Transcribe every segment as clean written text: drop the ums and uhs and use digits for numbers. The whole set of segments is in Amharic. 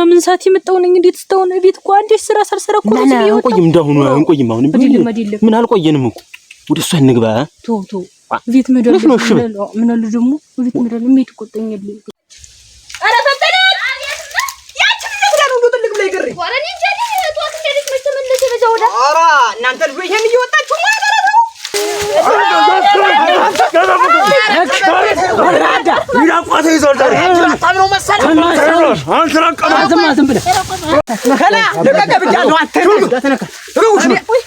ምን ሰዓት የመጣው ነኝ እንዴት ስታውን ቤት እኮ አንዴ ስራ ሰርሰረ እኮ ነው ሲው እንቆይም እንዳሁኑ እንቆይም አሁን ምን አልቆየንም እኮ ወደ እሷ እንግባ ቶ ቤት መደረግ ምን አለ ደግሞ ቤት መደረግ ምን ትቆጠኛል አረ ፈጠነ ያቺ ነገር ነው ትልቅ ላይ ገሪ ወራኒ እንጀዲ ቷት እንደዚህ መተመለሰ በዛውዳ አረ እናንተ ልጅ ይሄን እየወጣችሁ ማለት ነው ይራቋተ ይዞር ዳር ታምነው መሰለ አንተ ረቀማ ዝም ብለህ ከላ ለቀቀ ብቻ ነው አትተነካ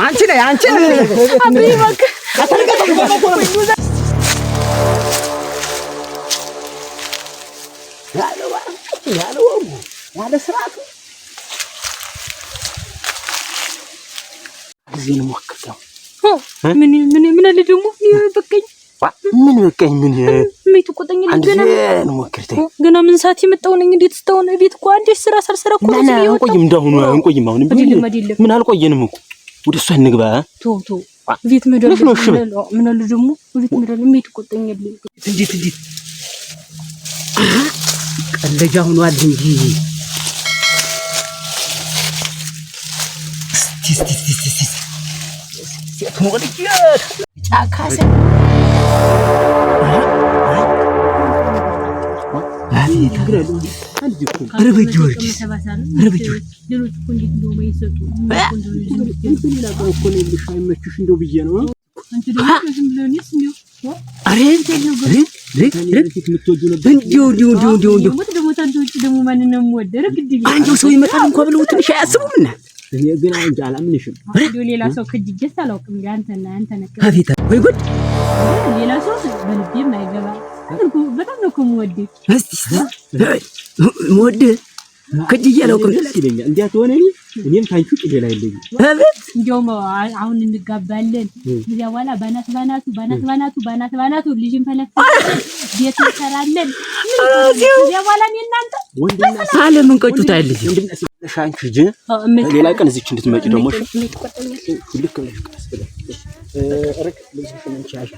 አንቺ ነህ አብይ በቃ አተነካ ያለ ስራቱ እዚህ ነው ወከታው ምን አለ ደግሞ በቀኝ ምን በቀኝ ምን ተቆጠኝ ገና ምን ሰዓት የመጣው ነኝ እንዴት ስታውን ቤት እኮ አንዴ ስራ ሰርሰረ እኮ ነው ሲው እንቆይም እንዳሁኑ እንቆይም አሁን ምን አልቆየንም እኮ ወደ እሷ እንግባ ቶ ቤት መደረግ ምን አለ ደግሞ ቤት መደረግ ምን ተቆጠኛል እንዴት ቀለጃ ሆኗል እንጂ እስቲ ሞልክ ጫካሰ አይ ታግራሉ አንድ እኮ ረበጆች ሌሎች እኮ እንዴት ነው ማይሰጡ ሌላ እኮ ነው ልሻይመችሽ እንደው ብዬ ነው አንተ ደግሞ ዝም ብለውኝስ ነው አሬ ደግሞ ታንቶች ደግሞ ማንን ነው ወደረ ግድ አንቺው ሰው ይመጣል እንኳን ብለው ትንሽ አያስቡምና እኔ ግን አንቺ አላምንሽም ሌላ ሰው ከጅጀስ አላውቅም አንተ ነከ አቤት ወይ ጉድ ሌላ ሰው በልቤም አይገባ በጣም ነው ከመወድ እስቲ ወድ ከጅዬ አላውቅም ይለኛል እንዴት ሆነ እኔም ታንቹ ሌላ አይለኝ አቤት እንደውም አሁን እንጋባለን እዚያ በኋላ ባናቱ ልጅን ፈለፈ ቤት እንሰራለን እዚያ በኋላ እናንተ አለምን ቀጩታልኝ ሻንቹ ጅ ሌላ ቀን እዚች እንድትመጪ ደግሞ ልክ ነሽ ቀስ ብለሽ ረክ ልጅሽን እንቻሽ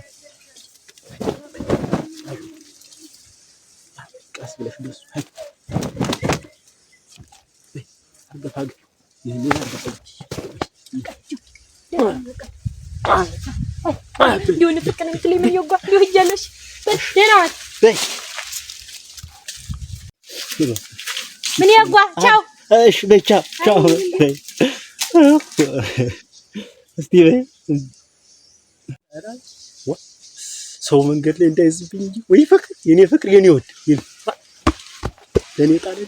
ቀስ ብለሽ ደስ አገፋግ ይሄን አገፋግ ዲውን ፍቅር እንት ላይ የሚወጋ ይያለሽ ደናት ምን ያጓ ቻው እሺ በቻ ቻው እስቲ ሰው መንገድ ላይ እንዳይዝብኝ እንጂ ወይ ፍቅር የኔ ፍቅር የኔ ወድ ለኔ ጣለ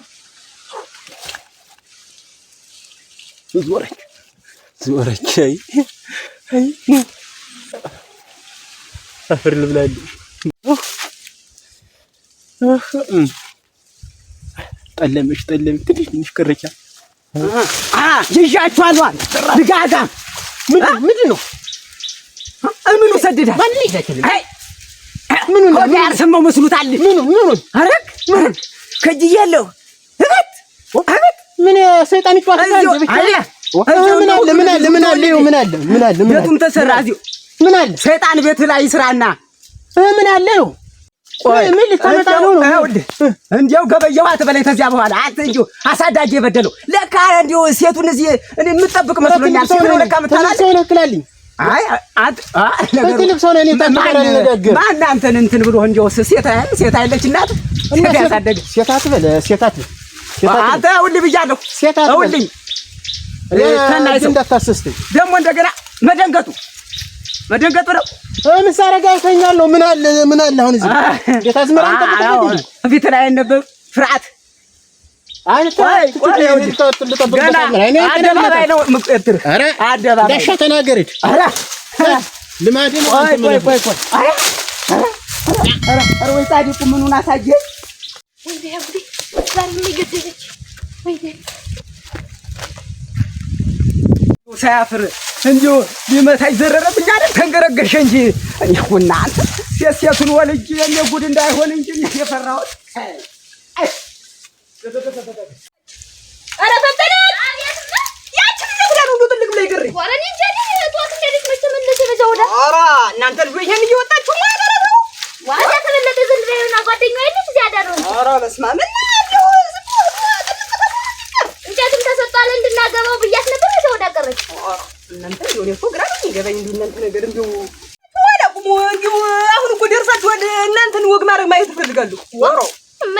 ዞረች አይ አፈር ልብላለሽ ጠለምሽ ትንሽ ቀረቻ ይዣችኋል ድጋጋ ምንድን ነው ምኑ ሰደዳ ማን ይዘከለ አይ ምኑ ነው ያርሰማው መስሉታል ምኑ አረክ ከጅያለሁ አበት ምን ሰይጣን ይጫወታል ምን አለ ቤቱም ተሰራ እዚሁ ምን አለ ሰይጣን ቤት ላይ ይስራና ምን አለ ቆይ ምን ልታመጣ ነው እንዴው ገበየው አትበለኝ ተዚያ በኋላ አንተ እንዴው አሳዳጅ የበደለው ለካ እንዴው ሴቱን እዚህ እኔ የምጠብቅ መስሎኛል ሴት ነው ለካ መታላል ሰው ነክላልኝ አይ ለትልቅ ሰው ነኝ ተጣጣለ ነገር ማን አንተን እንትን ብሎ እንዴው ሴት አይለች እናት ሴት ያሳደገ ሴት አትበል አንተ ሁሉ ብያለሁ ሴት አትበል ተናይቶ እንዳታስስተኝ ደሞ እንደገና መደንገጡ ነው ምሳረጋ ይተኛል ነው ምን አለ አሁን እዚህ ቤት አዝመራን ተቀጥቅጥ ፊት ላይ ነበር ፍርዓት አንተ ገና አደባባይ ነው ምቅጥር አደባባይ ዳሻ ተናገረች ልማዴ ነው ቆይ አረ ወይ ታዲቁ ምኑን አሳጀ ወይ ያብዲ ዛሬ ምን ይገደለች ወይ ሳያፍር እንዲሁ ቢመታኝ ዘረረብኝ አይደል ተንገረገሸ እንጂ እኔና አንተ ሴቱን ወልጅ የኔ ጉድ እንዳይሆን እንጂ የፈራሁት አረ ፈጠነ ያቺ ነገር ነው ትልቅ ላይ ገሪ ወራኒ እንጀዲ ቷት እንደዚህ መተመለሰ በዛውዳ አራ እናንተ ልጅ ይሄን እየወጣችሁ ማለት ነው ዋዳ ተበለጠ ዘንድ ባይሆን ጓደኛው አይደል እዚህ አዳሩ አራ ለስማ ምን ነው እናንተ የሆነ እኮ ግራ ነው የሚገባኝ እናንተ ነገር እንደው ወላቁሞ እንደው አሁን እኮ ደርሳችኋል። እናንተን ወግ ማድረግ ማየት እፈልጋለሁ። ወሮ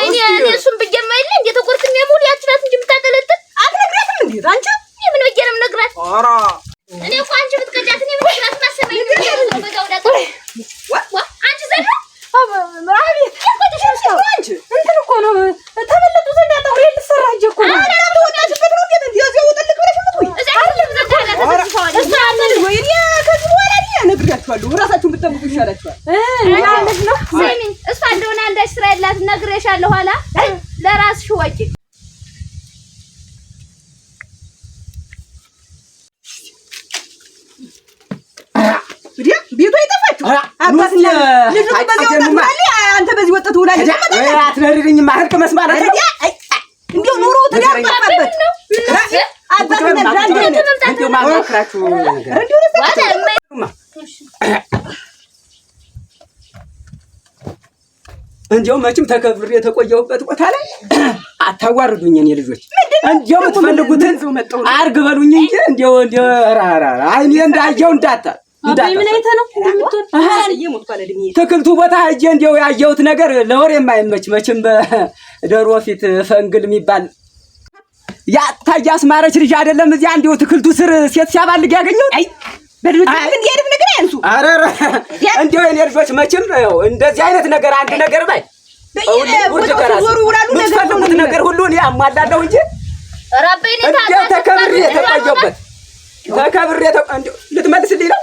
እኔ እሱን ብዬሽ ማይል እንዴ ተቆርጥኝ ሙሉ ያችናት እንጂ የምታጠለጥል አትነግራትም እንዴ አንቺ? ምን ወጀንም ነግራት? ኧረ እኔ እኮ አንቺ ብትቀጫት እኔ ምን ነግራት ማሰበኝ ነው በጋው ዳታ ዋ አንቺ ዘና ማራቢ ከተሽሽው አንቺ እንትን እኮ ነው ተበለጡ ዘንዳ ታውሪ ልሰራ እንጂ እኮ ነው አረ ተወዳጅ ከተሩ እንዴ እንዴ ያው ጥልቅ ብለሽ ነው ወይ እዛ አይደለም ዘጋላ ተሰፋው እዛ አንተ ወይ እኔ ከዚህ በኋላ ነግሬያችኋለሁ። እራሳችሁን ብትጠብቁ ይሻላችኋል። ማለት ነው ስሚ እሷ እንደሆነ አንዳች ስራ ያላት ነግሬሻለሁ። ኋላ ለራስሽ ወጪ ቤቷ ይጠፋችሁ አባትና ልጅ በዚህ ወጣት አንተ በዚህ ወጣት ትውላለህ። አትነሪኝ ማህርቅ መስማት እንደው ኑሮ ትዳር ማጣበት አባትና ዳንዴ እንደው ማማክራችሁ እንደው እንደው መቼም ተከብሬ የተቆየሁበት ቦታ ላይ አታዋርዱኝ። እኔ ልጆች እንደው የምትፈልጉትን አርግ በሉኝ እንጂ እንደው አይኔ እንዳየው እንዳታ አባይ ምን አይተ ነው እንደምትወድ እየሞትኳለ ድምዬ ተክልቱ ቦታ ሄጄ እንደው ያየሁት ነገር ለወሬ የማይመች መቼም በደሮ ፊት ፈንግል የሚባል ያ ታያስ ማረች ልጅ አይደለም እዚያ እንደው ትክልቱ ስር ሴት ሲያባልግ ያገኘሁት አይ በድምጽ ግን ያድፍ ነገር ያንሱ አረረ እንደው የኔ ልጆች መቼም ያው እንደዚህ አይነት ነገር አንድ ነገር ባይ ወሩ ነገር ሁሉ እኔ አሟላለሁ እንጂ ረበይኔ ተከብሬ የተቆየሁበት ተከብሬ እንደው ልትመልስልኝ ነው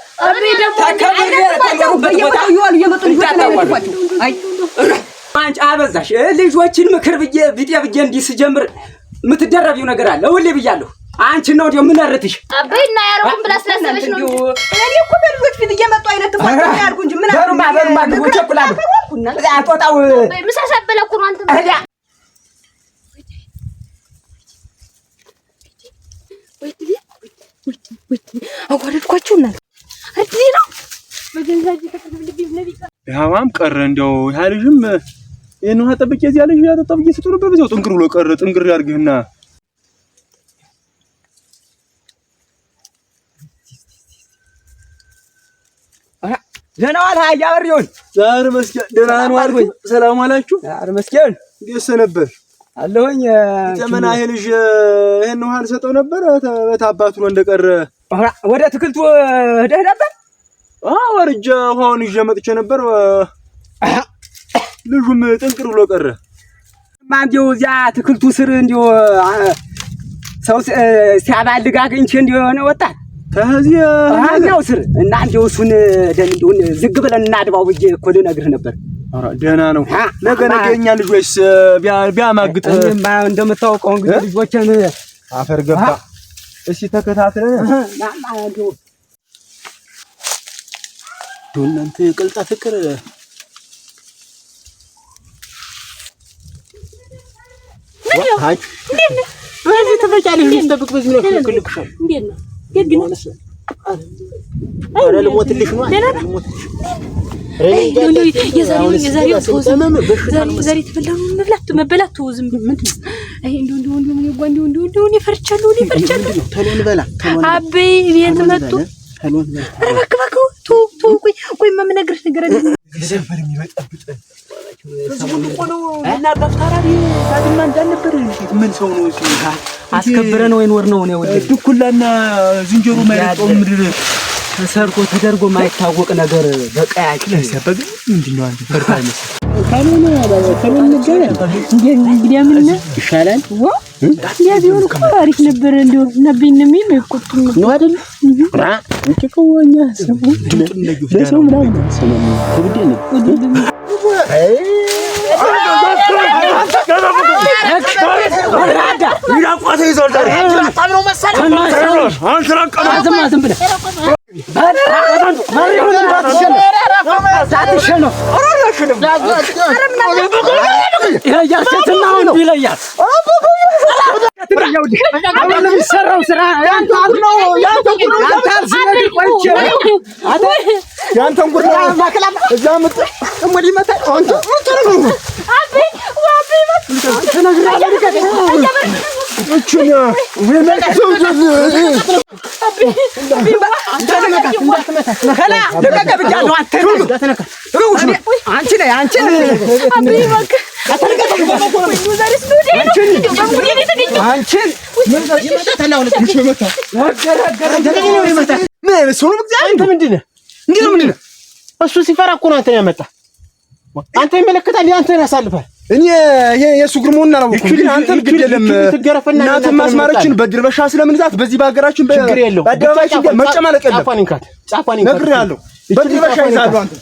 ተከብሬ የተቆየሁበት ቦታ ይዋሉ የመጡ ልጆች አይ አንቺ አበዛሽ ልጆችን ምክር ብዬ ብዬ እንዲህ ስጀምር የምትደረቢው ነገር አለ ሁሌ ብያለሁ። አንቺ ነው እንደው ምን አረትሽ አበይና ያረውን ብላ ስለሰበሽ ነው እኔ እኮ በልጆች ፊት እየመጡ አይነት ተፋታ ያርጉ እንጂ ምን አበሩማ ግቡ ቸኩላሉ አጦጣው ምሳሳበለ እኮ ነው አንተ ወይ አጓረድኳችሁና አዲ ነው በገንዛጅ ተቀብልብኝ ነብይ ያዋም ቀረ እንደው ያ ልጅም የነው አጠብቄ እዚያ ልጅ ያጠብቄ ስትሉበት በዚያው ጥንቅር ብሎ ቀረ ጥንቅር ያርግህና ደህና ዋል ያወሪውን ዛሬ መስጊድ ደህና ነው አልኩኝ። ሰላም አላችሁ? ዛሬ መስጊድ እንዴት ነበር? አለሁኝ ዘመና ይሄ ልጅ ይሄን ነው አልሰጠው ነበር በታባቱ ነው እንደቀረ ወደ ትክልቱ ሄደህ ነበር? ወርጃ ውሃውን ይዤ መጥቼ ነበር ልጁም ጥንቅር ብሎ ቀረ። ማንዲው እዚያ ትክልቱ ስር እንዲው ሰው ሲያባልግ አግኝቼ እንዲው የሆነ ወጣት ከዚህ አኛው ስር እና እንዲው እሱን ደንዱን ዝግ ብለን እናድባው ብዬ እኮ ልነግርህ ነበር። ኧረ ደህና ነው። ነገ የኛ ልጆች ቢያማግጥ እንደምታውቀው እንግዲህ ልጆችን አፈር ገባ። እሺ ተከታተለን ዶናንተ ቅልጣ ፍቅር አይ በዚህ ተፈጫለሽ ልትጠብቅ በዚህ ነው ክልክሻል እንዴት ነው ደግነ አረ ልሞትልሽ ነው ልሞትልሽ የዛሬው ዛሬ ተበላው መበላት ዝም ምንድን ነው አይ እንደው እኔ ፈርቻለሁ ተሎን በላ አበይ ቤት መጡ ተሎን በላ ረባክባኩ ቱ ቆይ ማምነግርሽ ነገር አለ ሰፈር የሚበጣብጥ ሰሞኑን ቆሎ እና በፍታራሪ ሳድማ እንዳልነበር ምን ሰው ነው እሱ አስከብረን ወይን ወር ነው ነው ድኩላና ዝንጀሮ ማይረጠው ምድር ተሰርቆ ተደርጎ ማይታወቅ ነገር በቀያች ለሰበግ ምንድነው አንተ ፈርታ ይመስል ካሉን እንግዲህ ምን ይሻላል ያ ቢሆን እኮ አሪፍ ነበር እንደው ነብይን የሚቆጡም ነው አይደል እንጭቆኛ ለሰው ምናምን ሰላም ተብዴ ነው አይ ይራቋተ ይዞል ዛሬ ታምሮ መሰለ ዝም ብለህ እሱ ሲፈራ እኮ ነው አንተን ያመጣ። አንተ ይመለከታል አንተን ያሳልፋል። እኔ ይሄ የሱ ግርሞና ነው እኮ ግን አንተን ግድ የለም እናንተ ማስማረችን በድርበሻ ስለምንዛት በዚህ በአገራችን በአደባባይችን መጨማለቅ የለም። ጻፋን እንካት ነግሬሃለሁ። በድርበሻ ይዛሉ አንተ